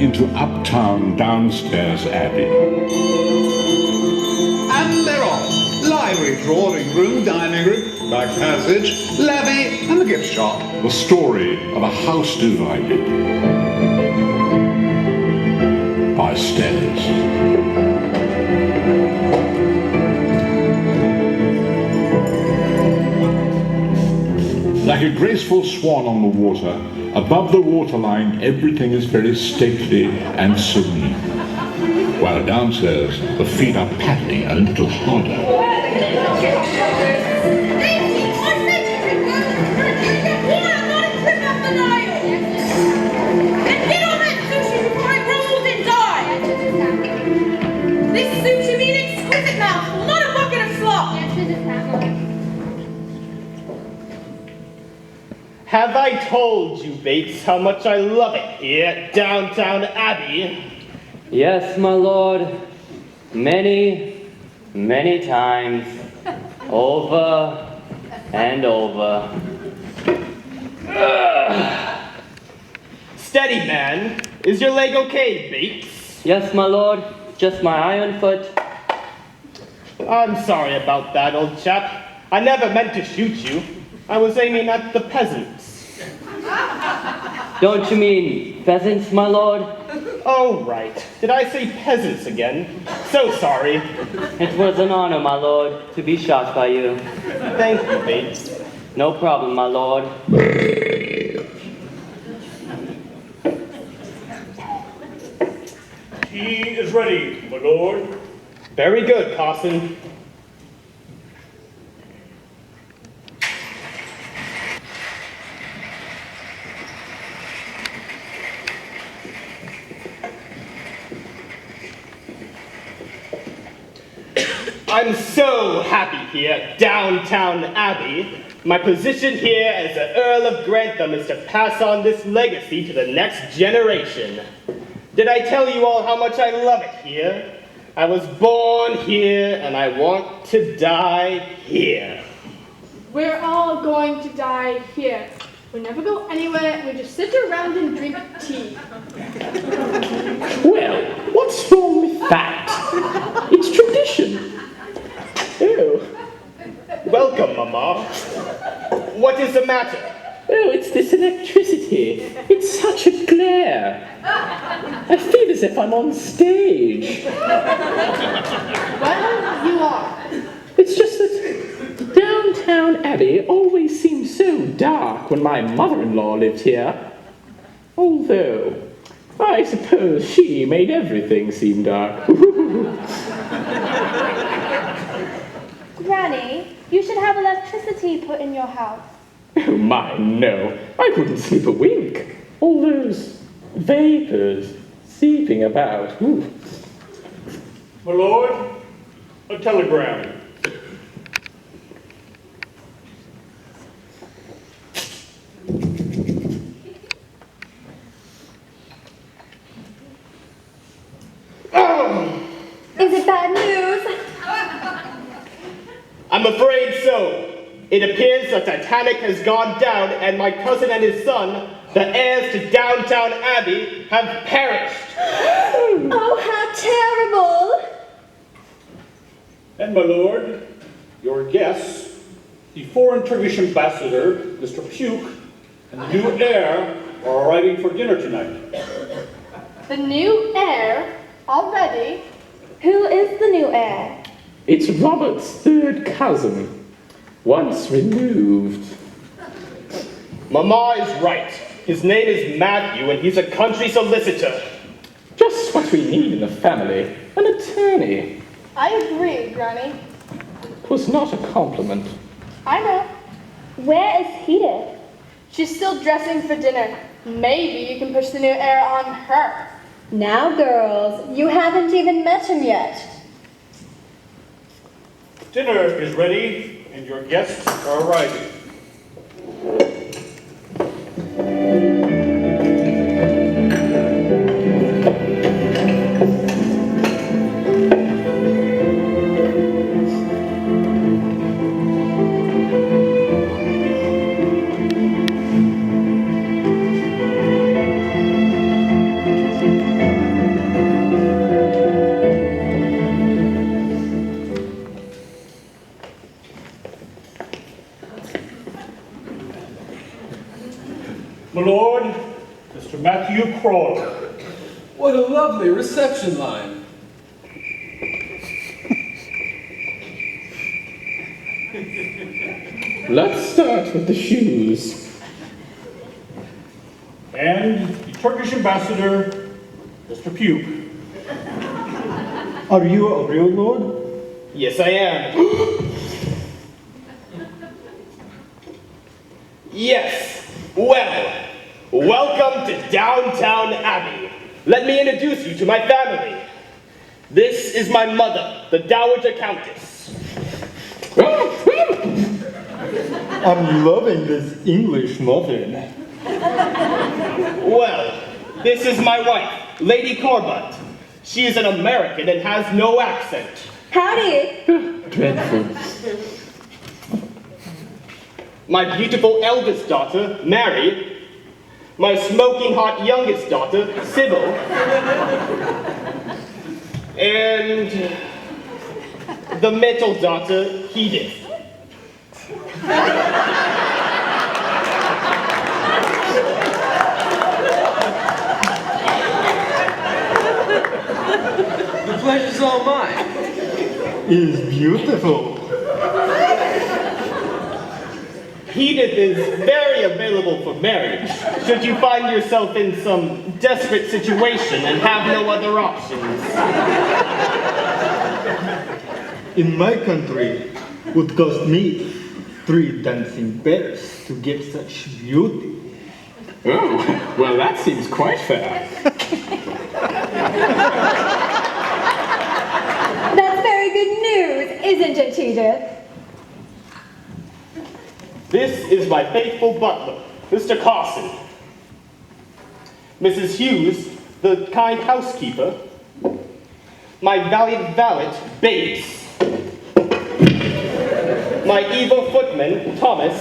into uptown Downstairs Abbey. And they're off. Library, drawing room, dining room, back passage, levee, and the gift shop. The story of a house divided by stairs. Like a graceful swan on the water, above the waterline everything is very stately and serene. While downstairs the feet are paddling a little harder. Have I told you, Bates, how much I love it here at Downton Abbey? Yes, my lord. Many, many times. Over and over. Steady, man. Is your leg okay, Bates? Yes, my lord. Just my iron foot. I'm sorry about that, old chap. I never meant to shoot you. I was aiming at the peasants. Don't you mean pheasants, my lord? Oh, right. Did I say peasants again? So sorry. It was an honor, my lord, to be shot by you. Thank you, Bates. No problem, my lord. Tea is ready, my lord. Very good, Carson. I'm so happy here at Downton Abbey. My position here as the Earl of Grantham is to pass on this legacy to the next generation. Did I tell you all how much I love it here? I was born here and I want to die here. We're all going to die here. We never go anywhere, we just sit around and drink tea. Well, what's wrong with that? It's tradition. Oh. Welcome, Mama. What is the matter? Oh, it's this electricity. It's such a glare. I feel as if I'm on stage. Well, you are. It's just that Downton Abbey always seemed so dark when my mother-in-law lived here. Although, I suppose she made everything seem dark. Granny, you should have electricity put in your house. Oh my, no. I wouldn't sleep a wink. All those vapors seeping about. Ooh. My lord, a telegram. Is it bad news? I'm afraid so. It appears the Titanic has gone down and my cousin and his son, the heirs to Downton Abbey, have perished. Oh, how terrible! And my lord, your guests, the foreign Turkish ambassador, Mr. Puke, and the new heir are arriving for dinner tonight. The new heir? Already? Who is the new heir? It's Robert's third cousin, once removed. Mama is right. His name is Matthew and he's a country solicitor. Just what we need in the family, an attorney. I agree, Granny. 'Twas not a compliment. I know. Where is Edith? She's still dressing for dinner. Maybe you can push the new heir on her. Now, girls, you haven't even met him yet. Dinner is ready, and your guests are arriving. What a lovely reception line. Let's start with the shoes. And the Turkish ambassador, Mr. Puke. Are you a real lord? Yes, I am. Yes. Well, welcome to Downton Abbey. Let me introduce you to my family. This is my mother, the Dowager Countess. I'm loving this English muffin. Well, this is my wife, Lady Corbett. She is an American and has no accent. Howdy. Dreadful. My beautiful eldest daughter, Mary. My smoking hot youngest daughter, Sybil. And the middle daughter, Edith. The pleasure's all mine. Is beautiful. Edith is very available for marriage, should you find yourself in some desperate situation and have no other options. In my country, it would cost me 3 dancing bears to get such beauty. Oh, well, that seems quite fair. That's very good news, isn't it, Edith? This is my faithful butler, Mr. Carson. Mrs. Hughes, the kind housekeeper. My valiant valet, Bates. My evil footman, Thomas.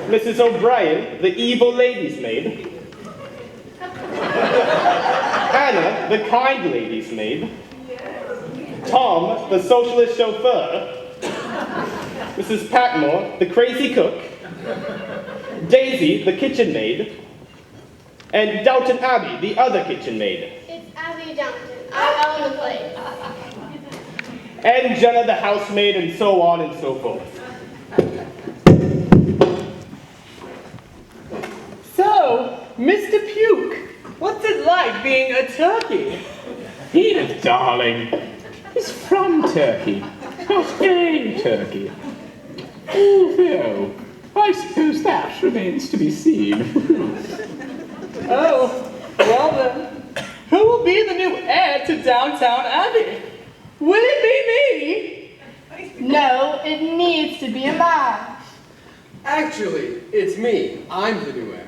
Mrs. O'Brien, the evil lady's maid. Anna, the kind lady's maid. Tom, the socialist chauffeur. Mrs. Patmore, the crazy cook. Daisy, the kitchen maid. And Downton Abbey, the other kitchen maid. It's Abby Downton. I own the place. And Jenna, the housemaid, and so on and so forth. So, Mr. Puke, what's it like being a turkey? Edith, darling, he's from Turkey, not a Turkey. Although, I suppose that remains to be seen. Oh, well then, who will be the new heir to Downton Abbey? Will it be me? No, it needs to be a man. Actually, it's me. I'm the new heir.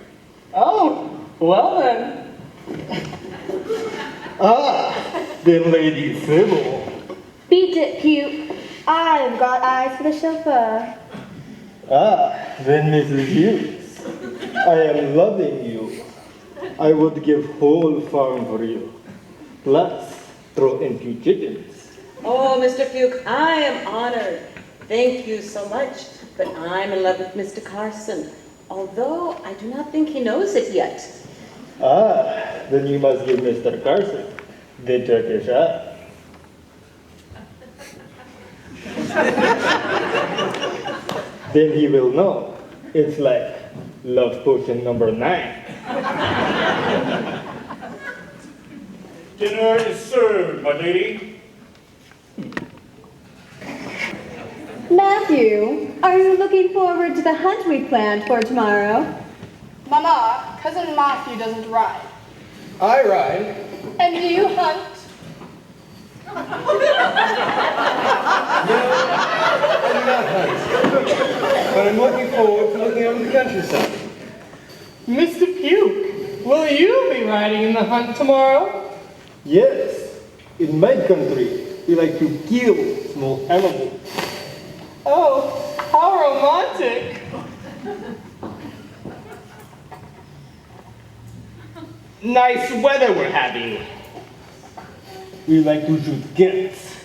Oh, well then. Then Lady Sybil. Beat it, Puke. I've got eyes for the chauffeur. Then Mrs. Hughes. I am loving you. I would give whole farm for you. Plus, throw in 2 chickens. Oh, Mr. Puke, I am honored. Thank you so much. But I'm in love with Mr. Carson, although I do not think he knows it yet. Then you must give Mr. Carson the Turkish eye. Then he will know. It's like love potion number 9. Dinner is served, my lady. Matthew, are you looking forward to the hunt we planned for tomorrow? Mama, Cousin Matthew doesn't ride. I ride. And do you hunt? I do not hunt. But I'm looking forward to looking over the countryside. Mr. Puke, will you be riding in the hunt tomorrow? Yes, in my country, we like to kill small animals. Oh, how romantic. Nice weather we're having. We like to shoot cats.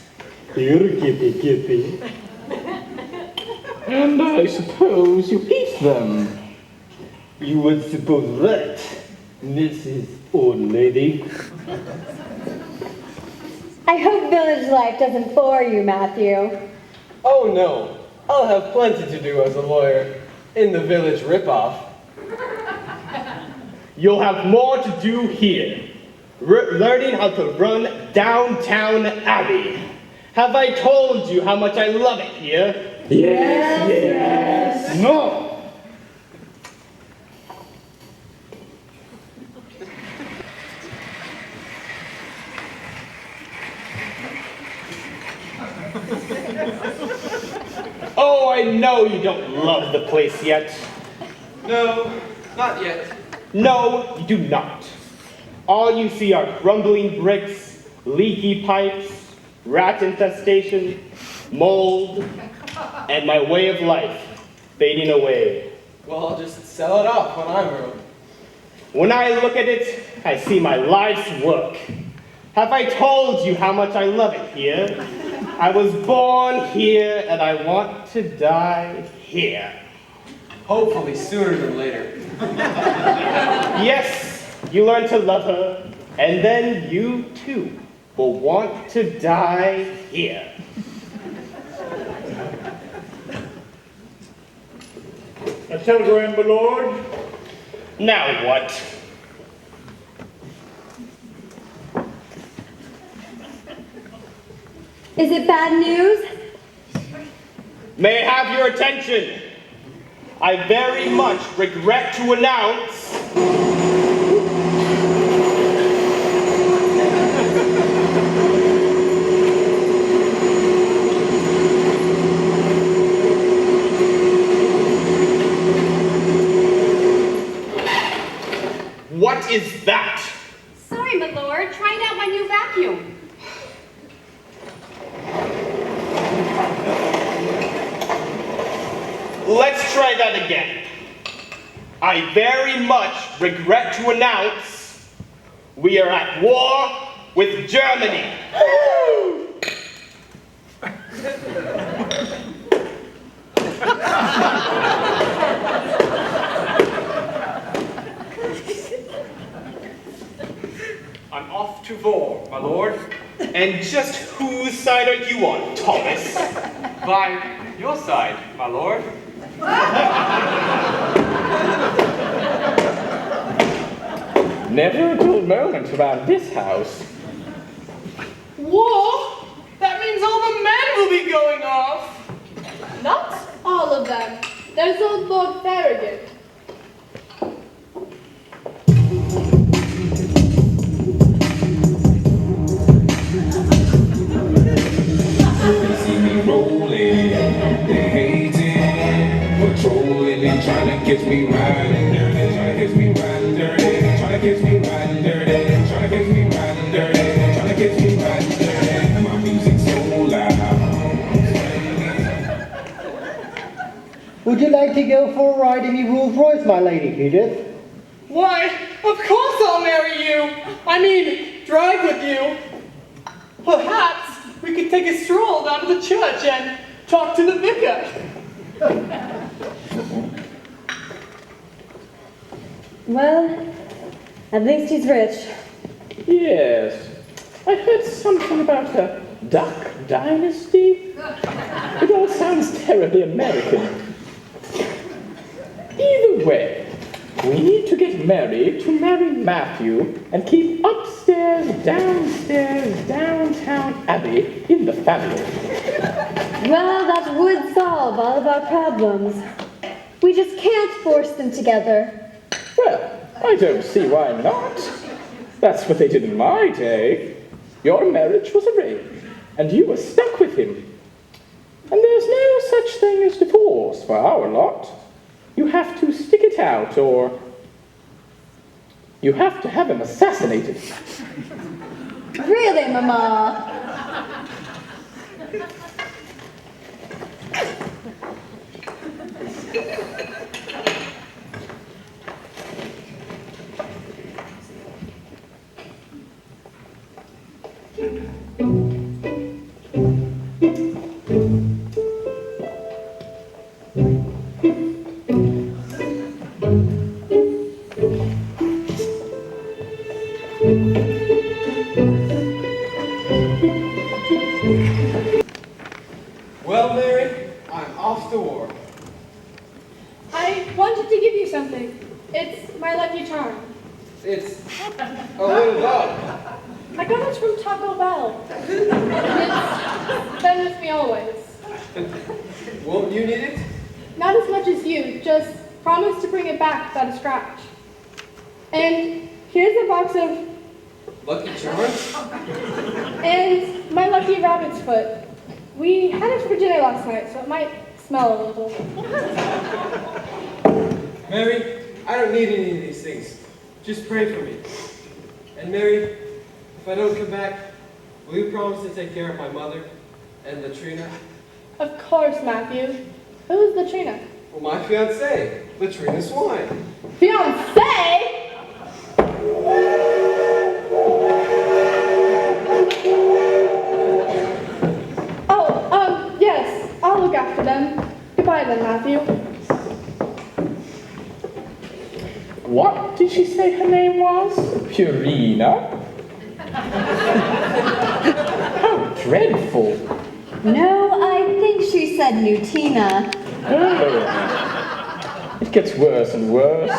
Here, kitty, kitty. And I suppose you eat them. You would suppose right. Mrs. Old Lady. I hope village life doesn't bore you, Matthew. Oh no, I'll have plenty to do as a lawyer in the village ripoff. You'll have more to do here. Learning how to run Downtown Abbey. Have I told you how much I love it here? Yes. No! Oh, I know you don't love the place yet. No, not yet. No, you do not. All you see are crumbling bricks, leaky pipes, rat infestation, mold, and my way of life fading away. Well, I'll just sell it off when I'm ruined. When I look at it, I see my life's work. Have I told you how much I love it here? I was born here and I want to die here. Hopefully sooner than later. Yes, you learn to love her, and then you too will want to die here. A telegram, my lord. Now what? Is it bad news? May I have your attention? I very much regret to announce What is that? Sorry, my lord. Trying out my new vacuum. Let's try that again. I very much regret to announce we are at war with Germany. I'm off to war, my lord. And just whose side are you on, Thomas? By your side, my lord. Never a dull moment around this house. War? That means all the men will be going off. Not all of them. There's old Lord Farragut. They see me rolling, they hating, patrolling and trying to catch me riding dirty, trying to catch me riding dirty, trying to catch me riding dirty, trying to catch me riding dirty, trying to catch me riding dirty. My music's so loud. Would you like to go for a ride in your Rolls Royce, my lady, Edith? Why, of course I'll marry you. I mean, drive with you. Perhaps we could take a stroll down to the church and talk to the vicar. Well, at least he's rich. Yes. I heard something about a duck dynasty. It all sounds terribly American. Either way, we need to get Mary to marry Matthew and keep upstairs, downstairs, Downtown Abbey in the family. Well, that would solve all of our problems. We just can't force them together. Well, I don't see why not. That's what they did in my day. Your marriage was arranged, and you were stuck with him. And there's no such thing as divorce for our lot. You have to stick it out, or you have to have him assassinated. Really, Mama? Oh, what about? I got it from Taco Bell. It's been with me always. Won't you need it? Not as much as you, just promise to bring it back without a scratch. And here's a box of... Lucky Charms? And my lucky rabbit's foot. We had it for dinner last night, so it might smell a little. Mary, I don't need any of these things. Just pray for me. And Mary, if I don't come back, will you promise to take care of my mother and Latrina? Of course, Matthew. Who's Latrina? Well, my fiancée, Latrina Swine. Fiancé? Oh, yes. I'll look after them. Goodbye then, Matthew. What did she say her name was? Purina? How dreadful. No, I think she said Nutina. Oh. It gets worse and worse.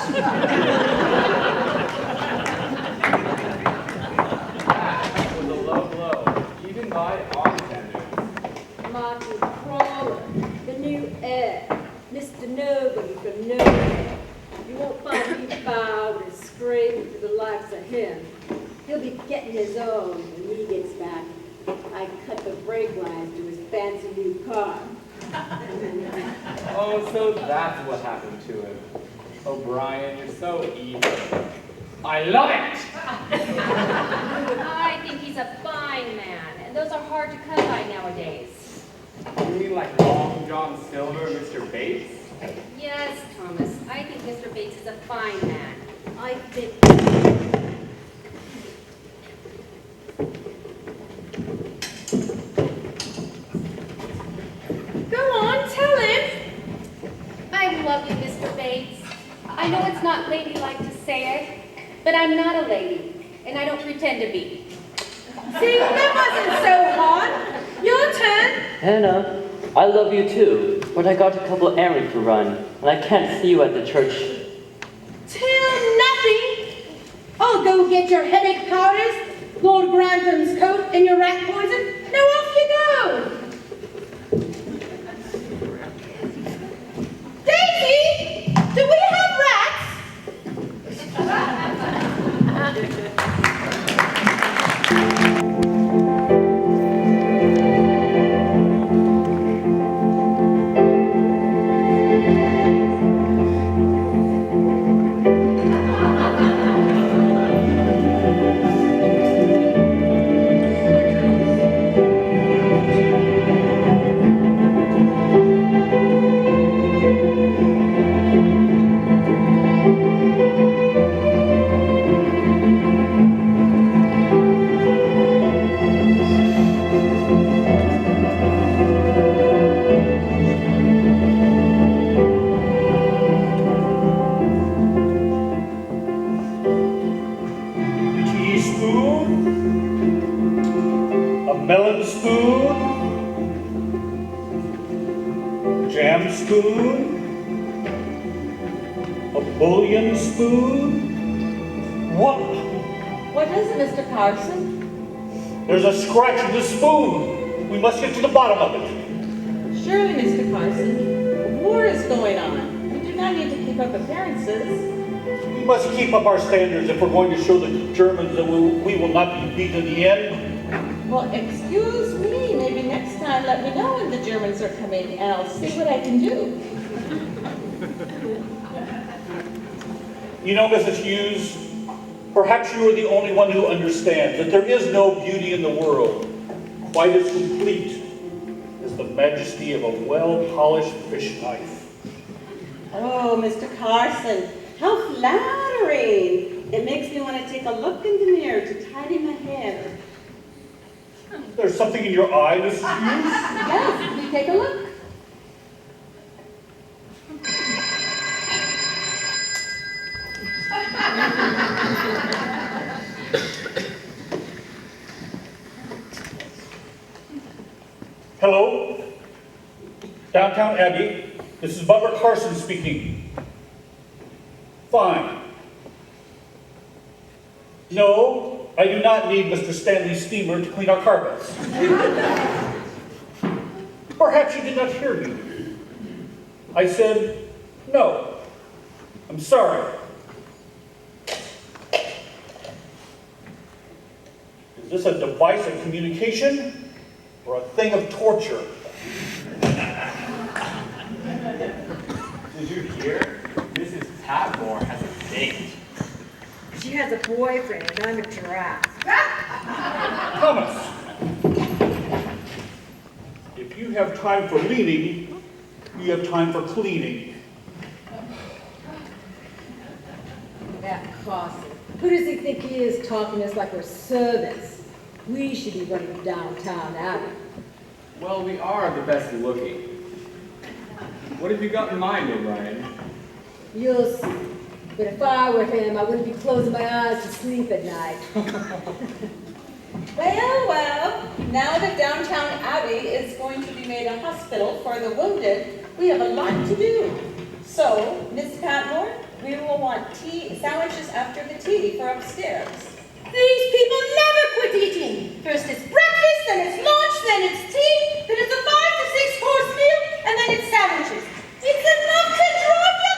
With a low blow, even by our standards. Martin Crawler, the new heir, Mr. Nobody from nowhere. You won't find me bowed and scraping to the likes of him. He'll be getting his own when he gets back. I cut the brake lines to his fancy new car. Oh, so that's what happened to him. O'Brien, you're so evil. I love it! I think he's a fine man, and those are hard to come by nowadays. You mean like Long John Silver, Mr. Bates? Yes, Thomas, I think Mr. Bates is a fine man. I think... Go on, tell him. I love you, Mr. Bates. I know it's not ladylike to say it, but I'm not a lady, and I don't pretend to be. See, that wasn't so hard. Your turn. Hannah, I love you too, but I got a couple errands to run, and I can't see you at the church. Till nothing. I'll go get your headache powders, Lord Grantham's coat, and your rat poison. Now off you go. Daisy, do we have rats? Melon spoon, jam spoon, a bouillon spoon. What is it, Mr. Carson? There's a scratch in the spoon. We must get to the bottom of it. Surely, Mr. Carson, a war is going on. We do not need to keep up appearances. We must keep up our standards if we're going to show the Germans that we will not be beaten in the end. Well, excuse me. Maybe next time let me know when the Germans are coming, and I'll see what I can do. You know, Mrs. Hughes, perhaps you are the only one who understands that there is no beauty in the world quite as complete as the majesty of a well-polished fish knife. Oh, Mr. Carson, how flattering. It makes me want to take a look in the mirror to tidy my hair. There's something in your eye, Mrs. Hughes? Yes, you take a look. Hello? Downtown Abbey. This is Butler Carson speaking. Fine. No, I do not need Mr. Stanley Steamer to clean our carpets. Perhaps you did not hear me. I said, no. I'm sorry. Is this a device of communication or a thing of torture? Did you hear? Mrs. Patmore has a date. She has a boyfriend, and I'm a giraffe. Thomas, if you have time for leaning, you have time for cleaning. That Carson. Who does he think he is talking to us like we're servants? We should be running Downtown Abbey. Well, we are the best looking. What have you got in mind, O'Brien? You'll see. But if I were him, I wouldn't be closing my eyes to sleep at night. Well, now that Downtown Abbey is going to be made a hospital for the wounded, we have a lot to do. So, Miss Patmore, we will want tea, sandwiches after the tea for upstairs. These people never quit eating. First it's breakfast, then it's lunch, then it's tea, then it's a 5 to 6 course meal, and then it's sandwiches. It's enough to drive you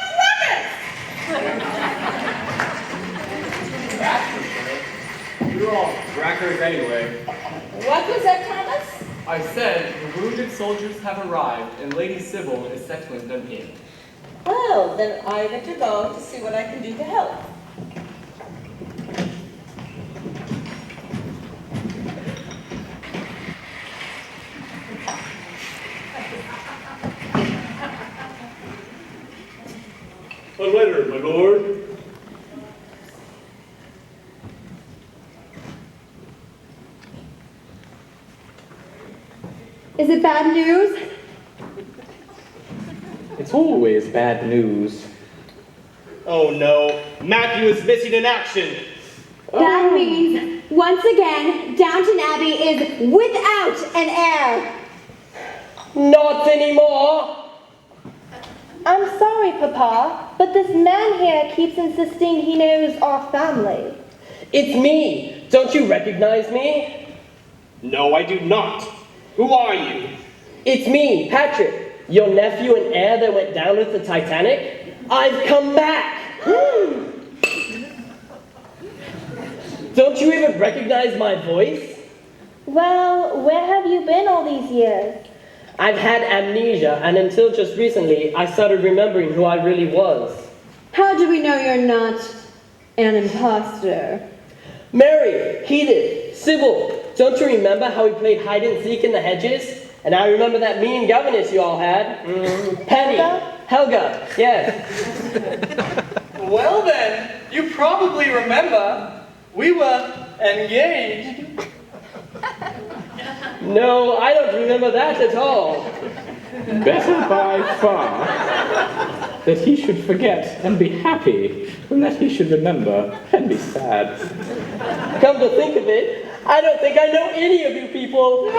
crackers! You're all crackers anyway. What was that, Thomas? I said the wounded soldiers have arrived and Lady Sybil is settling them in. Well, then I better go to see what I can do to help. A letter, my lord. Is it bad news? It's always bad news. Oh no, Matthew is missing in action. That means, once again, Downton Abbey is without an heir. Not anymore. I'm sorry, Papa, but this man here keeps insisting he knows our family. It's me. Don't you recognize me? No, I do not. Who are you? It's me, Patrick, your nephew and heir that went down with the Titanic. I've come back. Don't you even recognize my voice? Well, where have you been all these years? I've had amnesia, and until just recently, I started remembering who I really was. How do we know you're not an imposter? Mary, Edith, Sybil, don't you remember how we played hide and seek in the hedges? And I remember that mean governess you all had. Penny, Helga, yes. Well then, you probably remember we were engaged. No, I don't remember that at all. Better by far that he should forget and be happy than that he should remember and be sad. Come to think of it, I don't think I know any of you people.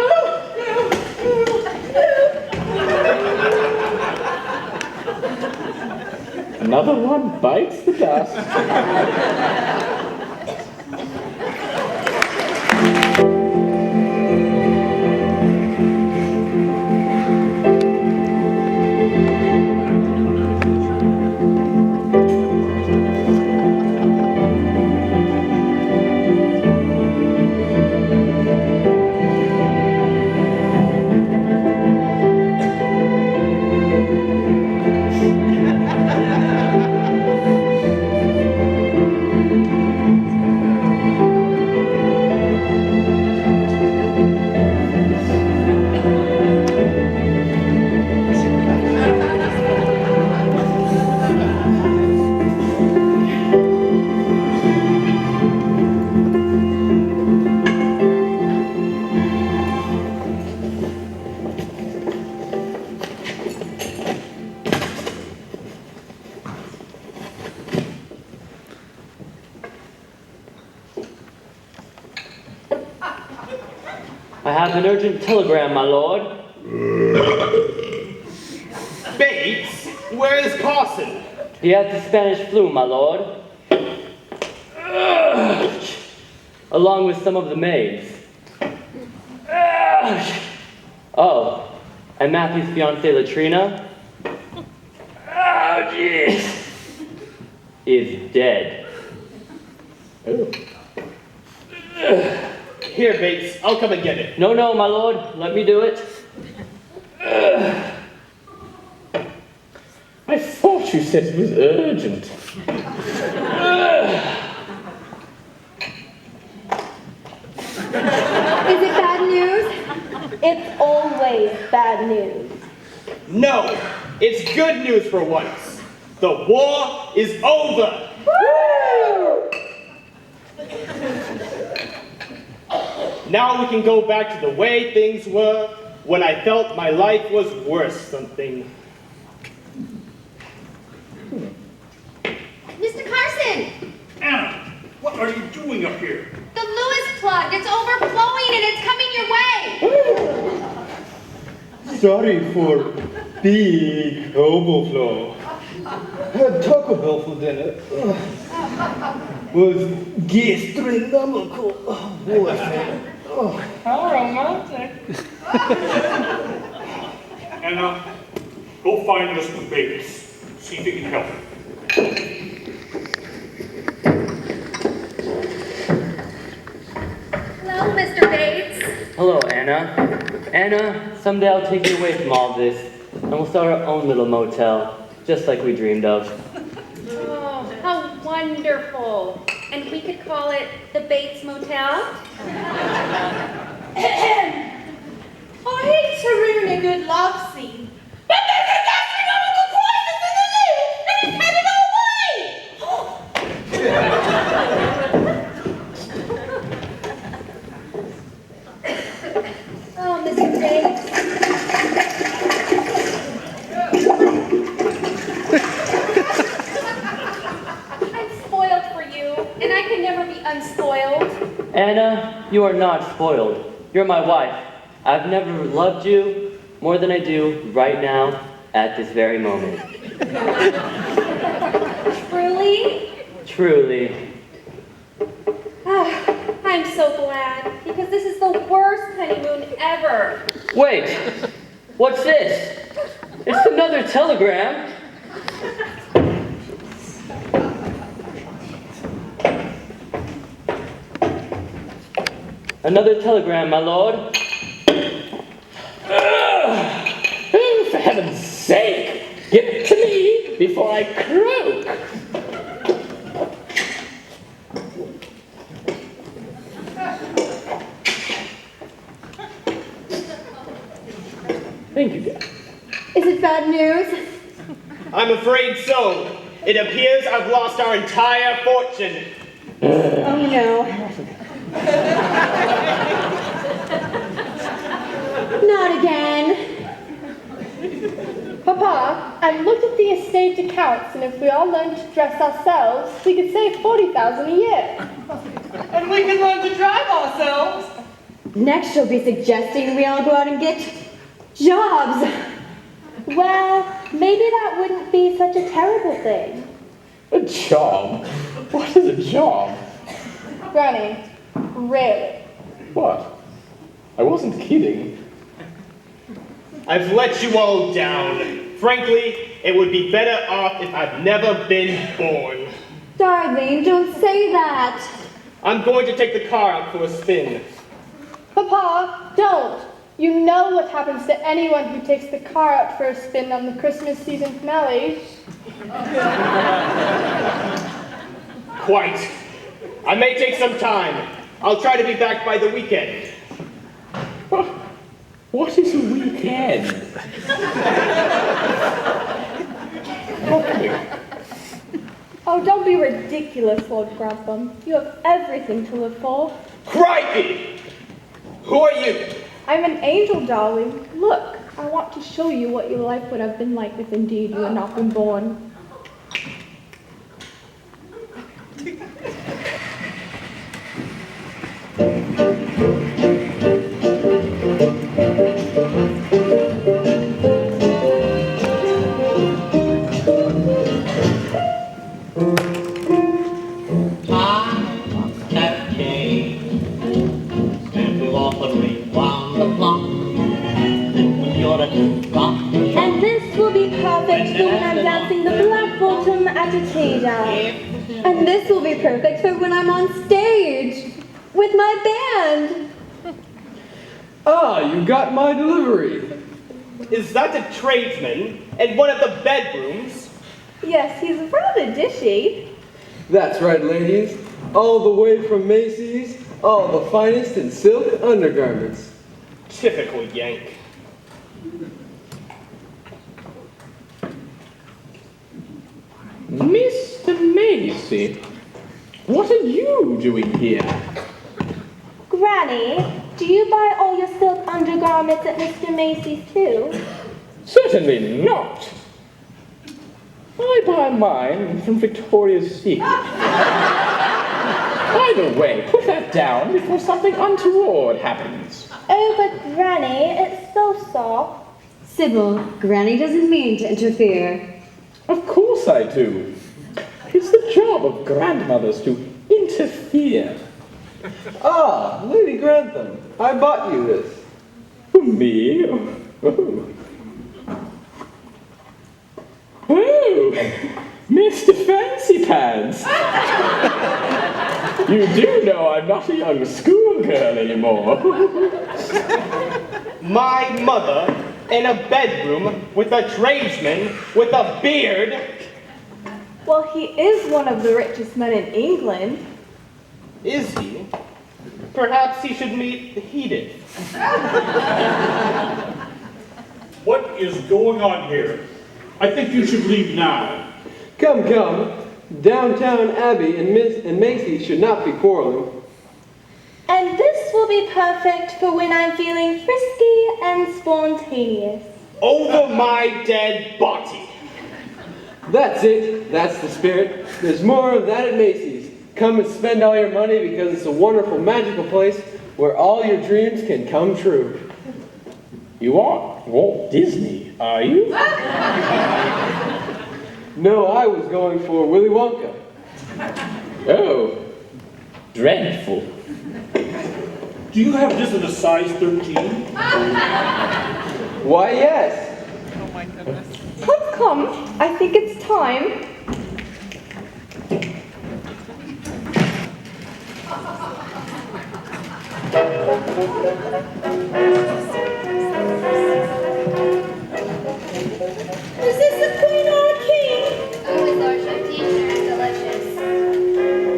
Another one bites the dust. I have an urgent telegram, my lord. Bates, where is Carson? He has the Spanish flu, my lord. along with some of the maids. Oh, and Matthew's fiancée Latrina, jeez, is dead. Oh. Here, Bates, I'll come and get it. No, my lord, let me do it. I thought you said it was urgent. Is it bad news? It's always bad news. No, it's good news for once. The war is over. Woo! Now we can go back to the way things were when I felt my life was worth something. Mr. Carson! Anna, what are you doing up here? The Lewis plug, it's overflowing and it's coming your way! Sorry for big overflow. Had Taco Bell for dinner. Was gastronomical. How romantic. Anna, go find Mr. Bates. See if he can help. Hello, Mr. Bates. Hello, Anna. Anna, someday I'll take you away from all this, and we'll start our own little motel, just like we dreamed of. Oh, how wonderful. And we could call it the Bates Motel? I hate to ruin a good love scene, but there's a gastronomical crisis in the news, and it's headed our way! Oh, Mr. Bates. I'm spoiled for you, and I can never be unspoiled. Anna, you are not spoiled. You're my wife. I've never loved you more than I do right now at this very moment. Truly? Truly. Ah, I'm so glad, because this is the worst honeymoon ever. Wait, what's this? It's another telegram. Another telegram, my lord. Oh, for heaven's sake, give it to me before I croak. Thank you, Dad. Is it bad news? I'm afraid so. It appears I've lost our entire fortune. Oh no. Not again. Papa, I've looked at the estate accounts, and if we all learned to dress ourselves, we could save $40,000 a year. And we can learn to drive ourselves. Next she'll be suggesting we all go out and get jobs. Well, maybe that wouldn't be such a terrible thing. A job? What is a job? Granny, really? What? I wasn't kidding. I've let you all down. Frankly, it would be better off if I'd never been born. Darling, don't say that. I'm going to take the car out for a spin. Papa, don't. You know what happens to anyone who takes the car out for a spin on the Christmas season finale. Quite. I may take some time. I'll try to be back by the weekend. What is a weekend? Oh, don't be ridiculous, Lord Grantham. You have everything to live for. Crikey! Who are you? I'm an angel, darling. Look, I want to show you what your life would have been like if indeed you had not been born. be perfect for when I'm on stage with my band. Ah, you got my delivery. Is that a tradesman in one of the bedrooms? Yes, he's rather dishy. That's right, ladies. All the way from Macy's, all the finest in silk undergarments. Typical Yank. Mr. Macy, what are you doing here? Granny, do you buy all your silk undergarments at Mr. Macy's too? Certainly not. I buy mine from Victoria's Secret. By the way, put that down before something untoward happens. Oh, but Granny, it's so soft. Sybil, Granny doesn't mean to interfere. Of course I do. It's the job of grandmothers to interfere. Ah, Lady Grantham, I bought you this. For me? Oh. Oh, Mr. Fancy Pants. You do know I'm not a young schoolgirl anymore. My mother in a bedroom with a tradesman with a beard. Well, he is one of the richest men in England. Is he? Perhaps he should meet Edith. What is going on here? I think you should leave now. Come, come. Downtown Abbey and Macy's should not be quarreling. And this will be perfect for when I'm feeling frisky and spontaneous. Over my dead body. That's it. That's the spirit. There's more of that at Macy's. Come and spend all your money because it's a wonderful, magical place where all your dreams can come true. You aren't Walt Disney, are you? No, I was going for Willy Wonka. Oh, dreadful. Do you have this in a size 13? Why, yes. Oh my goodness. Come, I think it's time. Is this the Queen or a King? Oh, his lordship, tender and delicious.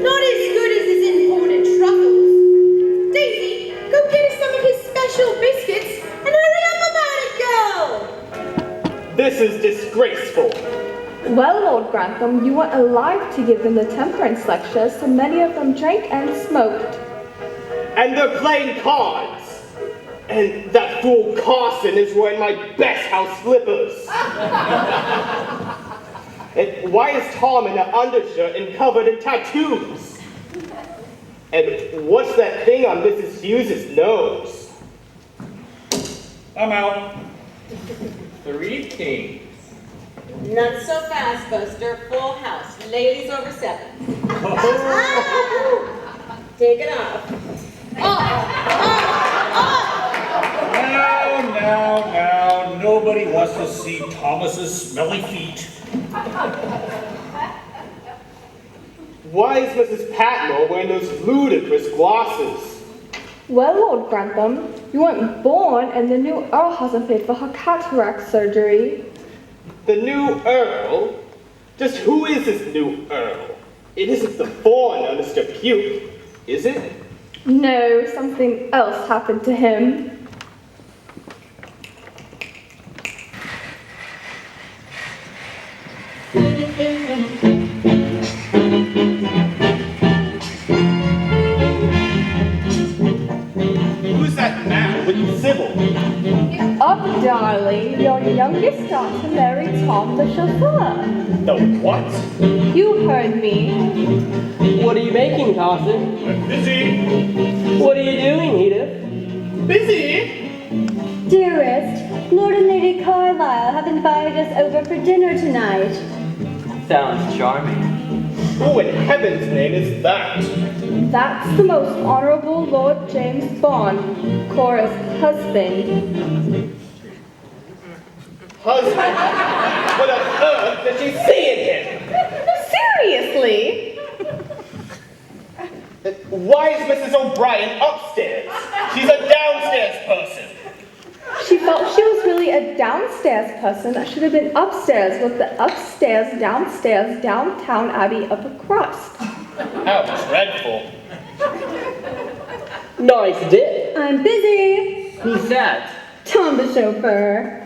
Not as good as his imported truffles. Daisy, go get us some of his special biscuits and hurry up about it, girl! This is disgraceful. Well, Lord Grantham, you weren't alive to give them the temperance lectures, so many of them drank and smoked. And they're playing cards. And that fool Carson is wearing my best house slippers. And why is Tom in an undershirt and covered in tattoos? And what's that thing on Mrs. Hughes' nose? I'm out. 3 kings. Not so fast, Buster. Full house. Ladies over 7. Take it off. Now, nobody wants to see Thomas's smelly feet. Why is Mrs. Patmore wearing those ludicrous glosses? Well, Lord Grantham, you weren't born and the new Earl hasn't paid for her cataract surgery. The new Earl? Just who is this new Earl? It isn't the foreigner, Mr. Pugh, is it? No, something else happened to him. Who's that man with Sybil? Up, darling, your youngest daughter married Tom the chauffeur. The what? You heard me. What are you making, Carson? I'm busy. What are you doing, Edith? Busy? Dearest, Lord and Lady Carlisle have invited us over for dinner tonight. Sounds charming. Who in heaven's name is that? That's the most honorable Lord James Bond, Cora's husband. Husband? What on earth did she see in him? Seriously? Why is Mrs. O'Brien upstairs? She's a downstairs person. She felt she was really a downstairs person that should have been upstairs with the upstairs, downstairs, Downtown Abbey upper crust. How dreadful. Nice dip. I'm busy. Who's that? Tom the chauffeur.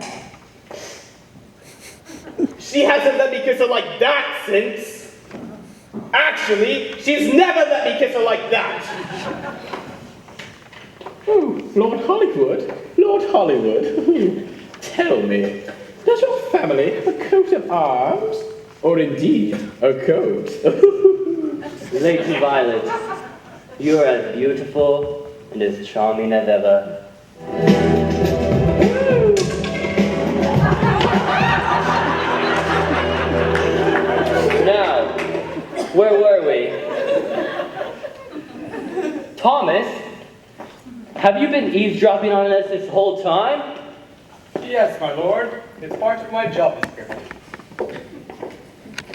She hasn't let me kiss her like that since. Actually, she's never let me kiss her like that. Oh, Lord Hollywood? Lord Hollywood, tell me, does your family have a coat of arms? Or indeed, a coat? Lady Violet, you are as beautiful and as charming as ever. Now, where were we? Thomas, have you been eavesdropping on us this whole time? Yes, my lord. It's part of my job description.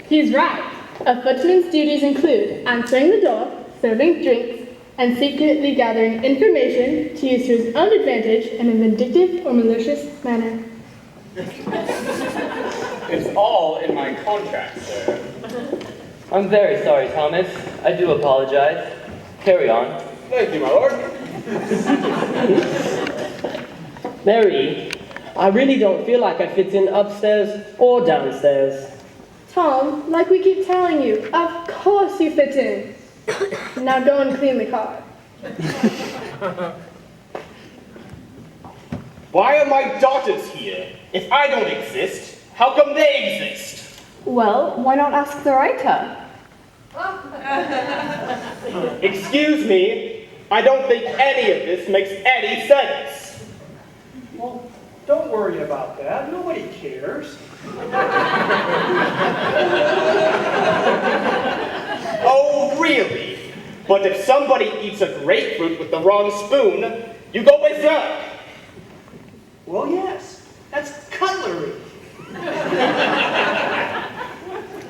He's right. A footman's duties include answering the door, serving drinks, and secretly gathering information to use to his own advantage in a vindictive or malicious manner. It's all in my contract, sir. I'm very sorry, Thomas. I do apologize. Carry on. Thank you, my lord. Mary, I really don't feel like I fit in upstairs or downstairs. Tom, like we keep telling you, of course you fit in. Now go and clean the car. Why are my daughters here? If I don't exist, how come they exist? Well, why not ask the writer? Excuse me, I don't think any of this makes any sense. Well, don't worry about that. Nobody cares. Oh, really? But if somebody eats a grapefruit with the wrong spoon, you go berserk. Well, yes. That's cutlery.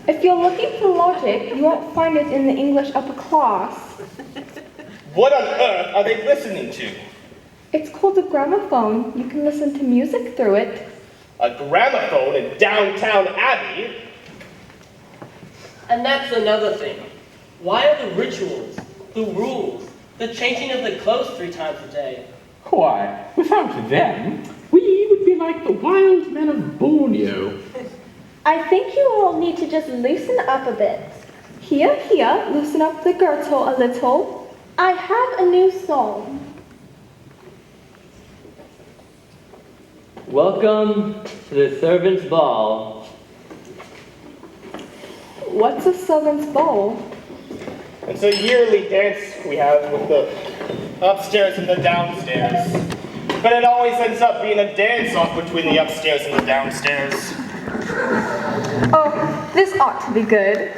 If you're looking for logic, you won't find it in the English upper class. What on earth are they listening to? It's called a gramophone. You can listen to music through it. A gramophone in Downtown Abbey? And that's another thing. Why are the rituals, the rules, the changing of the clothes 3 times a day? Why, without them, we would be like the wild men of Borneo. I think you all need to just loosen up a bit. Here, loosen up the girdle a little. I have a new song. Welcome to the servants' ball. What's a servant's ball? It's a yearly dance we have with the upstairs and the downstairs. But it always ends up being a dance-off between the upstairs and the downstairs. Oh, this ought to be good.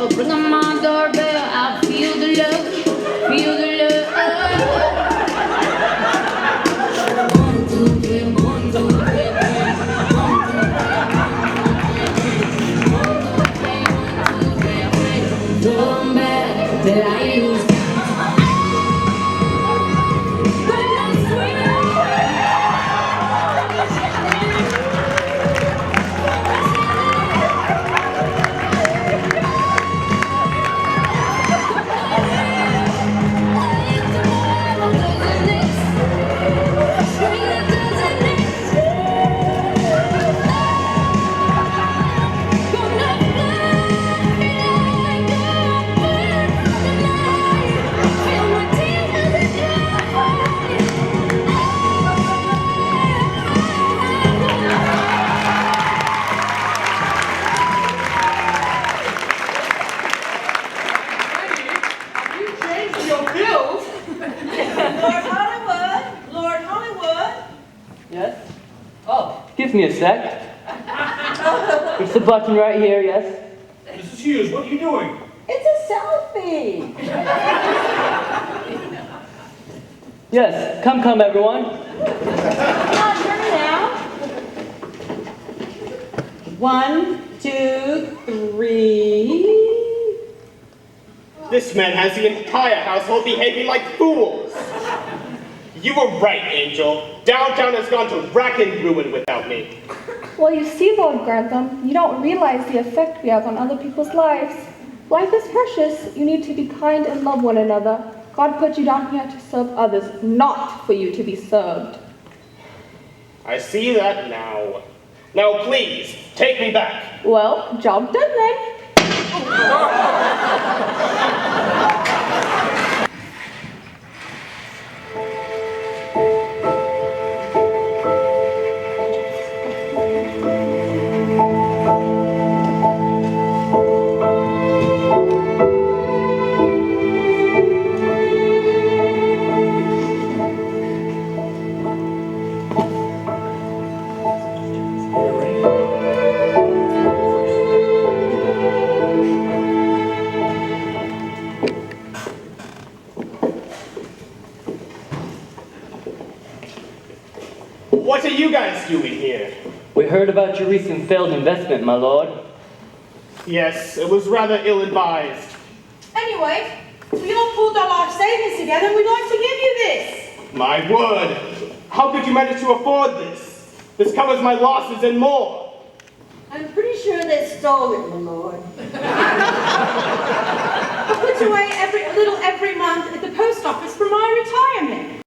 Oh, ring on my doorbell, I feel the love, feel the love. 1, 2, 3, 1, 2, 3, 1, 2, 3, 1, 2, 3, 1, 2, 3, turn back till I lose. Give me a sec. It's the button right here, yes? Mrs. Hughes, what are you doing? It's a selfie. Yes, come, everyone. Turn now. 1, 2, 3. This man has the entire household behaving like fools. You were right, Angel. Downtown has gone to rack and ruin without me. Well, you see, Lord Grantham, you don't realize the effect we have on other people's lives. Life is precious. You need to be kind and love one another. God put you down here to serve others, not for you to be served. I see that now. Now, please, take me back. Well, job done then. What are you guys doing here? We heard about your recent failed investment, my lord. Yes, it was rather ill-advised. Anyway, we all pulled our life savings together and we'd like to give you this. My word! How could you manage to afford this? This covers my losses and more. I'm pretty sure they stole it, my lord. I put away every month at the post office for my retirement.